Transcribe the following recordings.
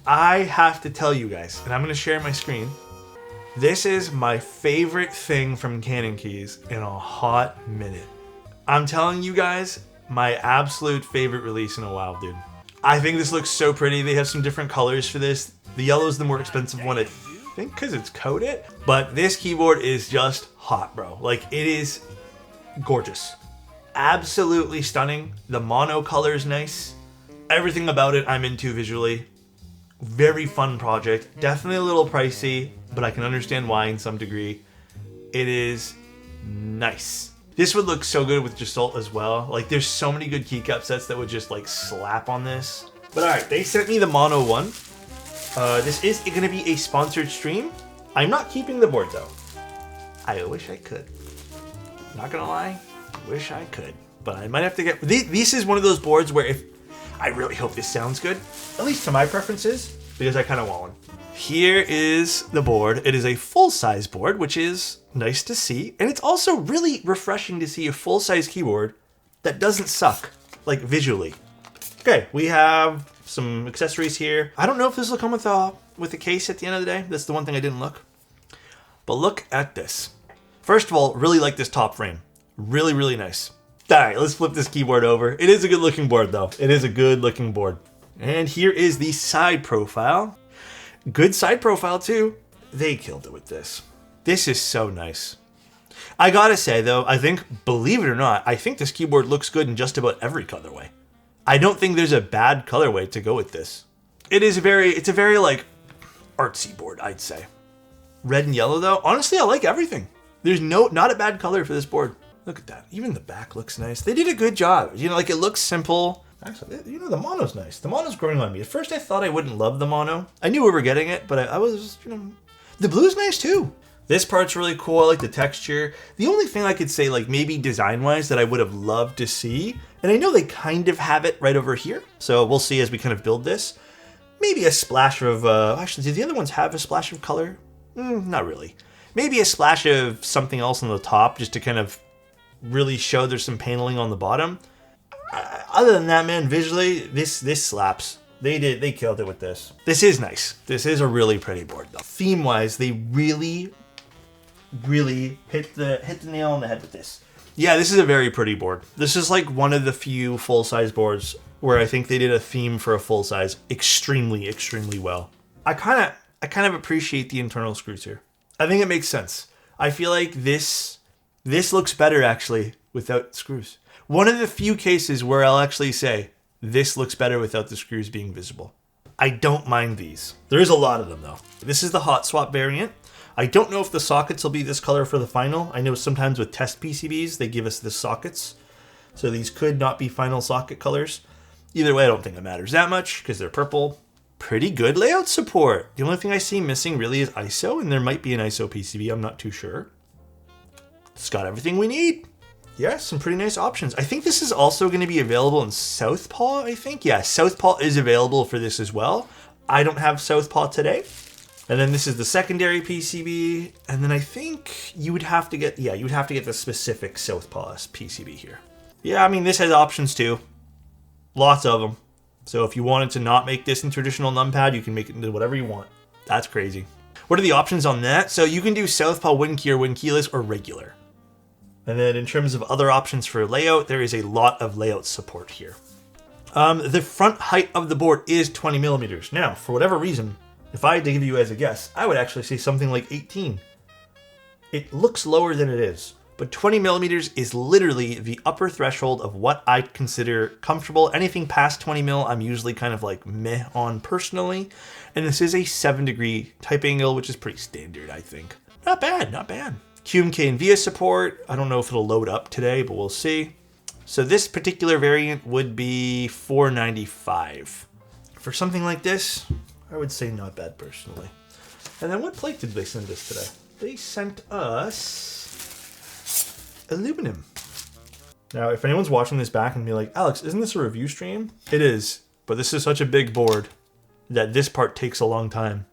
I have to tell you guys, and I'm gonna share my screen. This is my favorite thing from Canon Keys in a hot minute. I'm telling you guys, my absolute favorite release in a while, dude. I think this looks so pretty. They have some different colors for this. The yellow is the more expensive one, I think, because it's coated. But this keyboard is just hot, bro. Like, it is gorgeous. Absolutely stunning. The mono color is nice. Everything about it I'm into visually. Very fun project. Definitely a little pricey, but I can understand why in some degree. It is nice. This would look so good with Gestalt as well. Like, there's so many good keycap sets that would just like slap on this. But alright, they sent me the mono one. This is going to be a sponsored stream. I'm not keeping the board though. I wish I could. Not gonna lie, wish I could. But I might have to get... This is one of those boards where if... I really hope this sounds good. At least to my preferences, because I kind of want one. Here is the board. It is a full-size board, which is nice to see. And it's also really refreshing to see a full-size keyboard that doesn't suck, like visually. Okay, we have some accessories here. I don't know if this will come with a case at the end of the day. That's the one thing I didn't look. But look at this. First of all, really like this top frame. Really, really nice. All right, let's flip this keyboard over. It is a good looking board though. It is a good looking board. And here is the side profile. Good side profile too. They killed it with this. This is so nice. I gotta say though, I think, believe it or not, I think this keyboard looks good in just about every colorway. I don't think there's a bad colorway to go with this. It's a very like artsy board, I'd say. Red and yellow though, honestly, I like everything. There's not a bad color for this board. Look at that. Even the back looks nice. They did a good job. You know, like it looks simple. Actually, you know, the mono's nice. The mono's growing on me. At first I thought I wouldn't love the mono. I knew we were getting it, but I was, you know, the blue's nice too. This part's really cool. I like the texture. The only thing I could say, like maybe design-wise, that I would have loved to see, and I know they kind of have it right over here, so we'll see as we kind of build this. Maybe a splash of, actually, do the other ones have a splash of color? Not really. Maybe a splash of something else on the top, just to kind of really show there's some paneling on the bottom. Other than that, man, visually, this slaps. They killed it with this. This is nice. This is a really pretty board, though. Theme-wise, they really hit the nail on the head with this. Yeah, this is a very pretty board. This is like one of the few full-size boards where I think they did a theme for a full-size extremely, extremely well. I kind of appreciate the internal screws here. I think it makes sense. I feel like this looks better actually without screws. One of the few cases where I'll actually say this looks better without the screws being visible. I don't mind these. There is a lot of them though. This is the hot swap variant. I don't know if the sockets will be this color for the final. I know sometimes with test PCBs, they give us the sockets. So these could not be final socket colors. Either way, I don't think it matters that much because they're purple. Pretty good layout support. The only thing I see missing really is ISO, and there might be an ISO PCB, I'm not too sure. It's got everything we need. Yeah, some pretty nice options. I think this is also going to be available in Southpaw, I think. Yeah, Southpaw is available for this as well. I don't have Southpaw today. And then this is the secondary PCB. And then I think you would have to get, you would have to get the specific Southpaw PCB here. Yeah, I mean, this has options too. Lots of them. So if you wanted to not make this in traditional numpad, you can make it into whatever you want. That's crazy. What are the options on that? So you can do Southpaw wooden key or wooden keyless or regular. And then in terms of other options for layout, there is a lot of layout support here. The front height of the board is 20 millimeters. Now, for whatever reason, if I had to give you as a guess, I would actually say something like 18. It looks lower than it is. But 20 millimeters is literally the upper threshold of what I consider comfortable. Anything past 20 mil, I'm usually kind of like meh on personally. And this is a 7-degree type angle, which is pretty standard, I think. Not bad, not bad. GMK and VIA support. I don't know if it'll load up today, but we'll see. So this particular variant would be $495. For something like this, I would say not bad personally. And then what plate did they send us today? They sent us aluminum. Now, if anyone's watching this back and be like, Alex, isn't this a review stream? It is, but this is such a big board that this part takes a long time.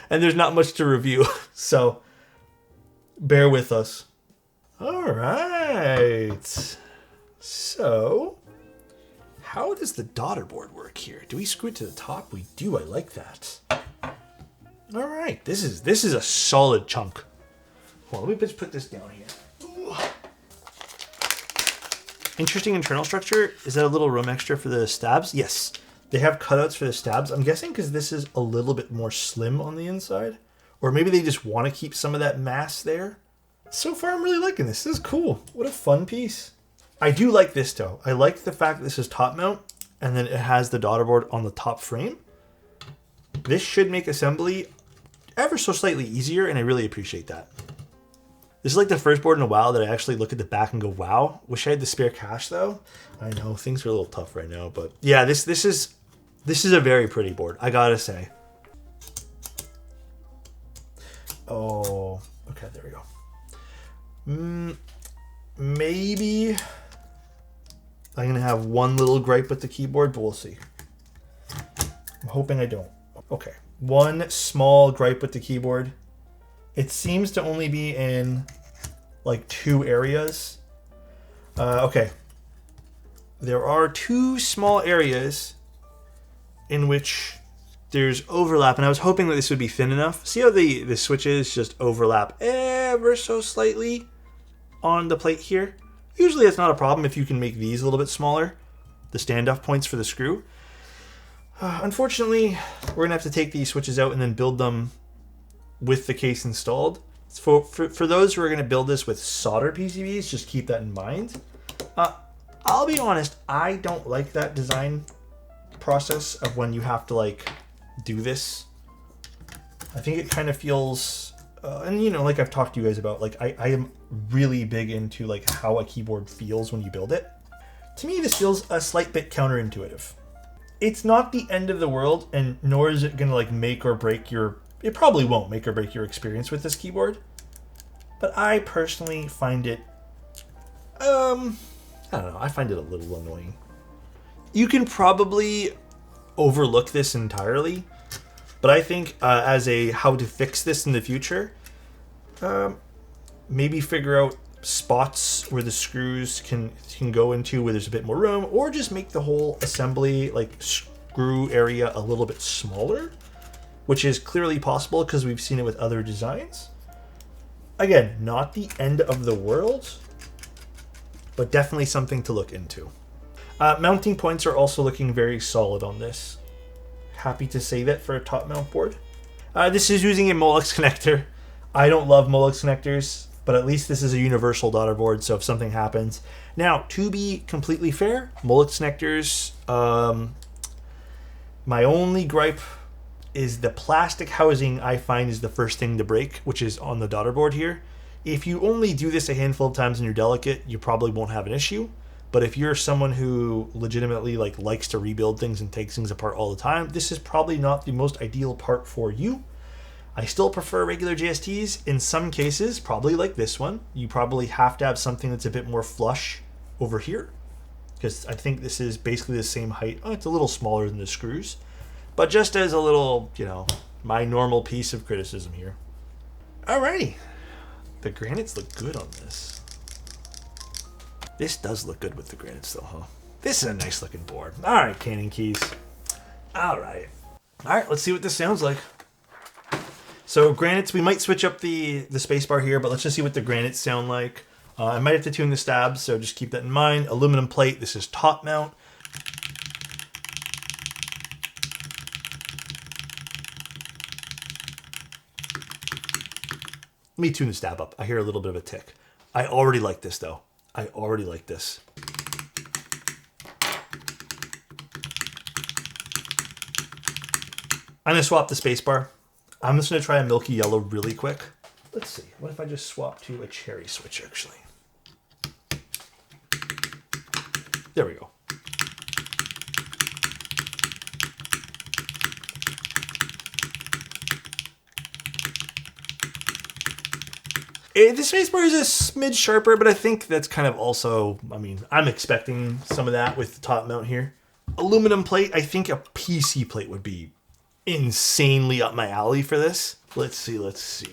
And there's not much to review, so bear with us. All right. So, How does the daughter board work here? Do we screw it to the top? We do. I like that. All right, this is a solid chunk. Well, let me just put this down here. Ooh. Interesting internal structure. Is that a little room extra for the stabs? Yes, they have cutouts for the stabs. I'm guessing because this is a little bit more slim on the inside, or maybe they just want to keep some of that mass there. So far, I'm really liking this. This is cool. What a fun piece. I do like this though. I like the fact that this is top mount and then it has the daughter board on the top frame. This should make assembly ever so slightly easier, and I really appreciate that. This is like the first board in a while that I actually look at the back and go, wow. Wish I had the spare cash though. I know things are a little tough right now, but yeah, this is a very pretty board, I gotta say. Oh, okay, there we go. Maybe I'm gonna have one little gripe with the keyboard, but we'll see. I'm hoping I don't. Okay, one small gripe with the keyboard. It seems to only be in like 2 areas. Okay, there are 2 small areas in which there's overlap, and I was hoping that this would be thin enough. See how the switches just overlap ever so slightly on the plate here? Usually it's not a problem if you can make these a little bit smaller, the standoff points for the screw. Unfortunately, we're gonna have to take these switches out and then build them with the case installed. So for those who are gonna build this with solder PCBs, just keep that in mind. I'll be honest, I don't like that design process of when you have to like do this. I think it kind of feels, and you know, like I've talked to you guys about, like I am really big into like how a keyboard feels when you build it. To me, this feels a slight bit counterintuitive. It's not the end of the world, and nor is it gonna like make or break your, it probably won't make or break your experience with this keyboard. But I personally find it, I don't know, I find it a little annoying. You can probably overlook this entirely, but I think as a how to fix this in the future, maybe figure out spots where the screws can go into where there's a bit more room, or just make the whole assembly like screw area a little bit smaller, which is clearly possible because we've seen it with other designs. Again, not the end of the world, but definitely something to look into. Mounting points are also looking very solid on this. Happy to say that for a top mount board. This is using a Molex connector. I don't love Molex connectors, but at least this is a universal daughter board, so if something happens. Now, to be completely fair, Molex connectors, my only gripe is the plastic housing I find is the first thing to break, which is on the daughter board here. If you only do this a handful of times and you're delicate, you probably won't have an issue. But if you're someone who legitimately likes to rebuild things and takes things apart all the time, this is probably not the most ideal part for you. I still prefer regular JSTs. In some cases, probably like this one, you probably have to have something that's a bit more flush over here, because I think this is basically the same height. Oh, it's a little smaller than the screws, but just as a little, you know, my normal piece of criticism here. Alrighty, the granites look good on this. This does look good with the granites though, huh? This is a nice looking board. All right, Cannon Keys. All right, let's see what this sounds like. So granites, we might switch up the spacebar here, but let's just see what the granites sound like. I might have to tune the stabs, so just keep that in mind. Aluminum plate, this is top mount. Let me tune the stab up. I hear a little bit of a tick. I already like this though. I already like this. I'm gonna swap the spacebar. I'm just gonna try a milky yellow really quick. Let's see, what if I just swap to a cherry switch actually? There we go. The spacebar is a smidge sharper, but I think that's kind of also, I mean, I'm expecting some of that with the top mount here. Aluminum plate, I think a PC plate would be insanely up my alley for this. Let's see.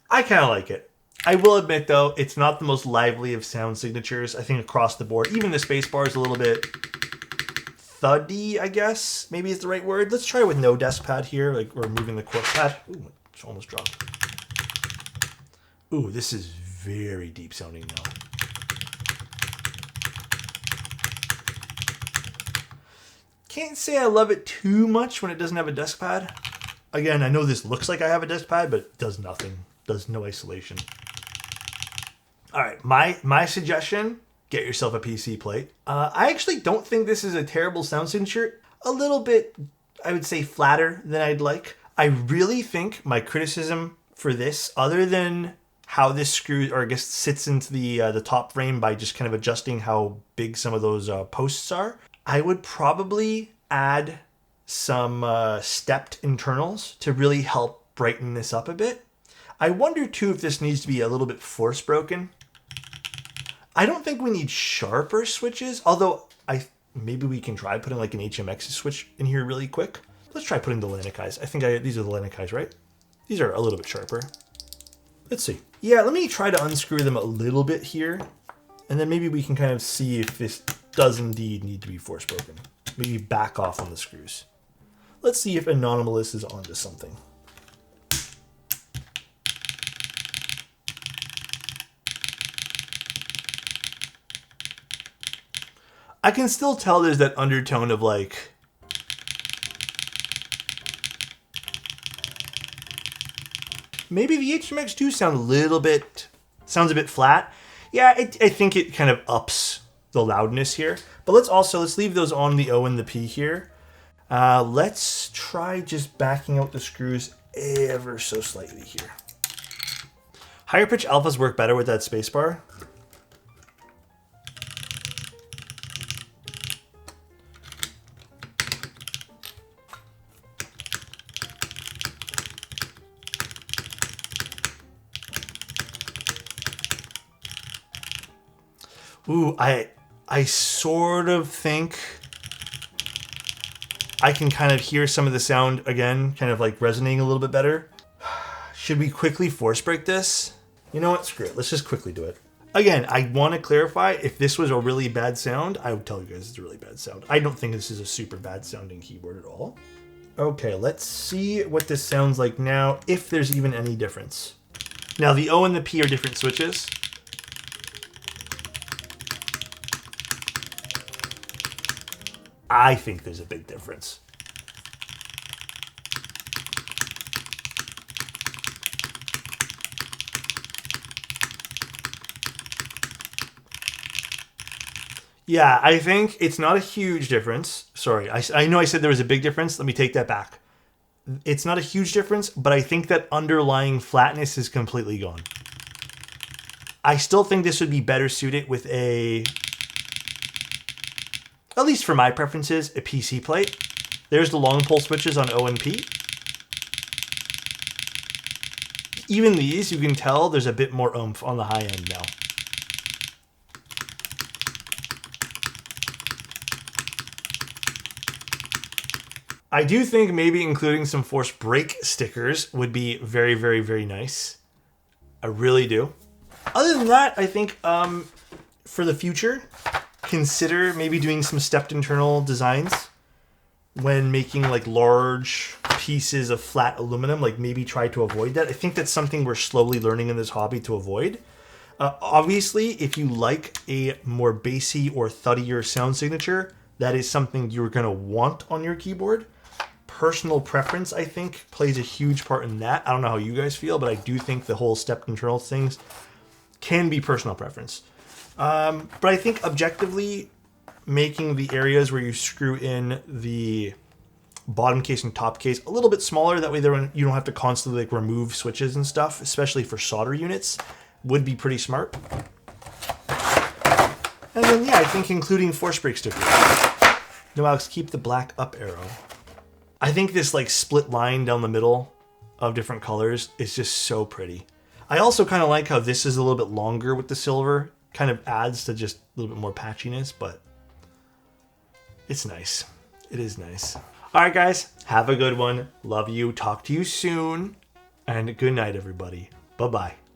I kind of like it. I will admit, though, it's not the most lively of sound signatures. I think across the board, even the spacebar is a little bit thuddy, I guess. Maybe is the right word. Let's try with no desk pad here, like removing the quartz pad. Ooh, it's almost dropped. Ooh, this is very deep sounding now. Can't say I love it too much when it doesn't have a desk pad. Again, I know this looks like I have a desk pad, but it does nothing. Does no isolation. All right, my suggestion, get yourself a PC plate. I actually don't think this is a terrible sound signature. A little bit, I would say, flatter than I'd like. I really think my criticism for this, other than how this screw, or I guess sits into the top frame by just kind of adjusting how big some of those posts are, I would probably add some stepped internals to really help brighten this up a bit. I wonder too if this needs to be a little bit force broken. I don't think we need sharper switches, although maybe we can try putting like an HMX switch in here really quick. Let's try putting the Lenokais. I think these are the Lenokais, right? These are a little bit sharper. Let's see. Yeah, let me try to unscrew them a little bit here, and then maybe we can kind of see if this does indeed need to be force broken. Maybe back off on the screws. Let's see if Anonymous is onto something. I can still tell there's that undertone of like, maybe the HMX do sound a little bit, sounds a bit flat. Yeah, I think it kind of ups the loudness here. But let's leave those on the O and the P here. Let's try just backing out the screws ever so slightly here. Higher pitch alphas work better with that spacebar. Ooh, I sort of think I can kind of hear some of the sound again, kind of like resonating a little bit better. Should we quickly force break this? You know what? Screw it. Let's just quickly do it. Again, I want to clarify, if this was a really bad sound, I would tell you guys it's a really bad sound. I don't think this is a super bad sounding keyboard at all. Okay, let's see what this sounds like now, if there's even any difference. Now, the O and the P are different switches. I think there's a big difference. Yeah, I think it's not a huge difference. Sorry, I know I said there was a big difference. Let me take that back. It's not a huge difference, but I think that underlying flatness is completely gone. I still think this would be better suited with a, at least for my preferences, a PC plate. There's the long pole switches on O and P. Even these, you can tell there's a bit more oomph on the high end now. I do think maybe including some force break stickers would be very, very, very nice. I really do. Other than that, I think for the future, consider maybe doing some stepped internal designs when making like large pieces of flat aluminum, like maybe try to avoid that. I think that's something we're slowly learning in this hobby to avoid. Obviously, if you like a more bassy or thuddier sound signature, that is something you're gonna want on your keyboard. Personal preference, I think, plays a huge part in that. I don't know how you guys feel, but I do think the whole stepped internal things can be personal preference. But I think objectively, making the areas where you screw in the bottom case and top case a little bit smaller, that way you don't have to constantly like remove switches and stuff, especially for solder units, would be pretty smart. And then yeah, I think including force break stickers. No, Alex, keep the black up arrow. I think this like split line down the middle of different colors is just so pretty. I also kind of like how this is a little bit longer with the silver. Kind of adds to just a little bit more patchiness, but it's nice. It is nice. All right, guys, have a good one. Love you. Talk to you soon. And good night, everybody. Bye-bye.